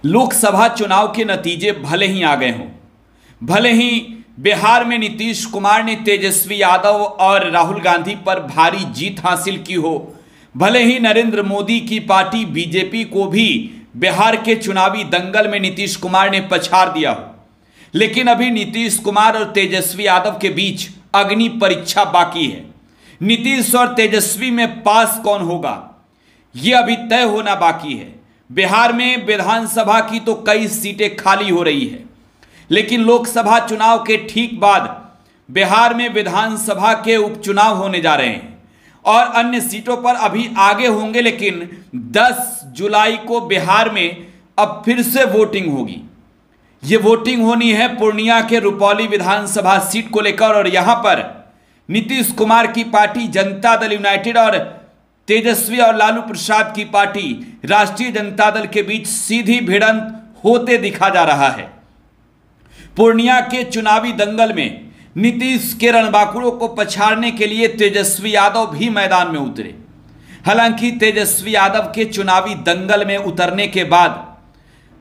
लोकसभा चुनाव के नतीजे भले ही आ गए हों, भले ही बिहार में नीतीश कुमार ने तेजस्वी यादव और राहुल गांधी पर भारी जीत हासिल की हो, भले ही नरेंद्र मोदी की पार्टी बीजेपी को भी बिहार के चुनावी दंगल में नीतीश कुमार ने पछाड़ दिया हो, लेकिन अभी नीतीश कुमार और तेजस्वी यादव के बीच अग्नि परीक्षा बाकी है। नीतीश और तेजस्वी में पास कौन होगा, यह अभी तय होना बाकी है। बिहार में विधानसभा की तो कई सीटें खाली हो रही है, लेकिन लोकसभा चुनाव के ठीक बाद बिहार में विधानसभा के उपचुनाव होने जा रहे हैं और अन्य सीटों पर अभी आगे होंगे। लेकिन 10 जुलाई को बिहार में अब फिर से वोटिंग होगी। ये वोटिंग होनी है पूर्णिया के रुपौली विधानसभा सीट को लेकर, और यहां पर नीतीश कुमार की पार्टी जनता दल यूनाइटेड और तेजस्वी और लालू प्रसाद की पार्टी राष्ट्रीय जनता दल के बीच सीधी भिड़ंत होते दिखा जा रहा है। पूर्णिया के चुनावी दंगल में नीतीश के रणबांकुरों को पछाड़ने के लिए तेजस्वी यादव भी मैदान में उतरे। हालांकि तेजस्वी यादव के चुनावी दंगल में उतरने के बाद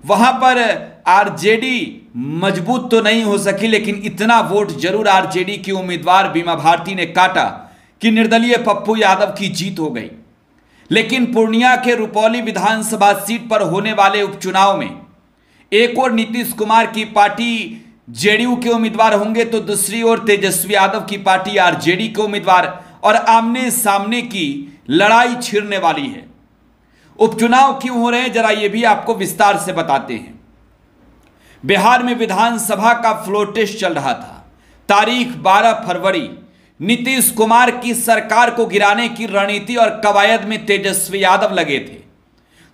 वहां पर आरजेडी मजबूत तो नहीं हो सकी, लेकिन इतना वोट जरूर आरजेडी की उम्मीदवार बीमा भारती ने काटा कि निर्दलीय पप्पू यादव की जीत हो गई। लेकिन पूर्णिया के रुपौली विधानसभा सीट पर होने वाले उपचुनाव में एक और नीतीश कुमार की पार्टी जेडीयू के उम्मीदवार होंगे, तो दूसरी ओर तेजस्वी यादव की पार्टी आरजेडी के उम्मीदवार, और आमने सामने की लड़ाई छिड़ने वाली है। उपचुनाव क्यों हो रहे हैं, जरा ये भी आपको विस्तार से बताते हैं। बिहार में विधानसभा का फ्लोर टेस्ट चल रहा था। तारीख 12 फरवरी नीतीश कुमार की सरकार को गिराने की रणनीति और कवायद में तेजस्वी यादव लगे थे।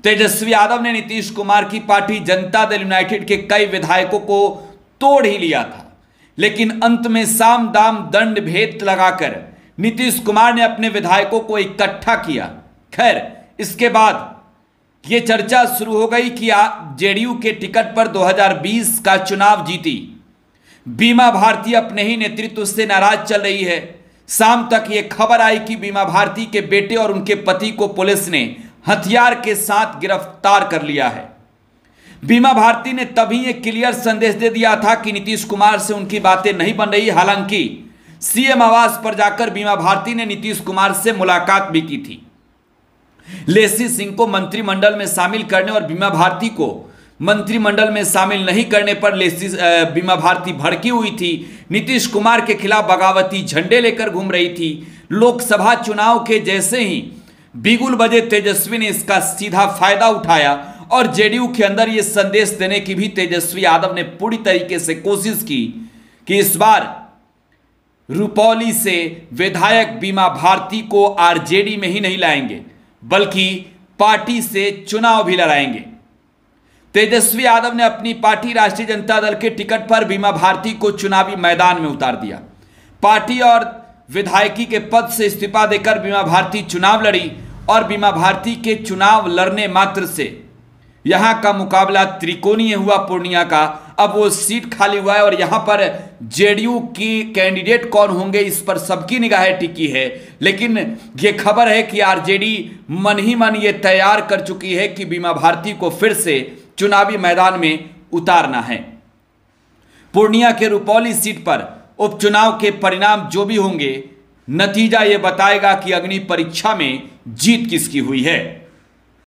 तेजस्वी यादव ने नीतीश कुमार की पार्टी जनता दल यूनाइटेड के कई विधायकों को तोड़ ही लिया था, लेकिन अंत में साम दाम दंड भेद लगाकर नीतीश कुमार ने अपने विधायकों को इकट्ठा किया। खैर, इसके बाद यह चर्चा शुरू हो गई कि जेडीयू के टिकट पर 2020 का चुनाव जीती बीमा भारती अपने ही नेतृत्व से नाराज चल रही है। शाम तक यह खबर आई कि बीमा भारती के बेटे और उनके पति को पुलिस ने हथियार के साथ गिरफ्तार कर लिया है। बीमा भारती ने तभी एक क्लियर संदेश दे दिया था कि नीतीश कुमार से उनकी बातें नहीं बन रही। हालांकि सीएम आवास पर जाकर बीमा भारती ने नीतीश कुमार से मुलाकात भी की थी। लेसी सिंह को मंत्रिमंडल में शामिल करने और बीमा भारती को मंत्रिमंडल में शामिल नहीं करने पर बीमा भारती भड़की हुई थी। नीतीश कुमार के खिलाफ बगावती झंडे लेकर घूम रही थी। लोकसभा चुनाव के जैसे ही बिगुल बजे, तेजस्वी ने इसका सीधा फायदा उठाया और जेडीयू के अंदर यह संदेश देने की भी तेजस्वी यादव ने पूरी तरीके से कोशिश की कि इस बार रुपौली से विधायक बीमा भारती को आरजेडी में ही नहीं लाएंगे, बल्कि पार्टी से चुनाव भी लड़ाएंगे। तेजस्वी यादव ने अपनी पार्टी राष्ट्रीय जनता दल के टिकट पर बीमा भारती को चुनावी मैदान में उतार दिया। पार्टी और विधायकी के पद से इस्तीफा देकर बीमा भारती चुनाव लड़ी और बीमा भारती के चुनाव लड़ने मात्र से यहां का मुकाबला त्रिकोणीय हुआ पूर्णिया का। अब वो सीट खाली हुआ है और यहां पर जेडीयू की कैंडिडेट कौन होंगे, इस पर सबकी निगाहें टिकी है। लेकिन ये खबर है कि आरजेडी मन ही मन ये तैयार कर चुकी है कि बीमा भारती को फिर से चुनावी मैदान में उतारना है। पूर्णिया के रुपौली सीट पर उपचुनाव के परिणाम जो भी होंगे, नतीजा ये बताएगा कि अग्नि परीक्षा में जीत किसकी हुई है।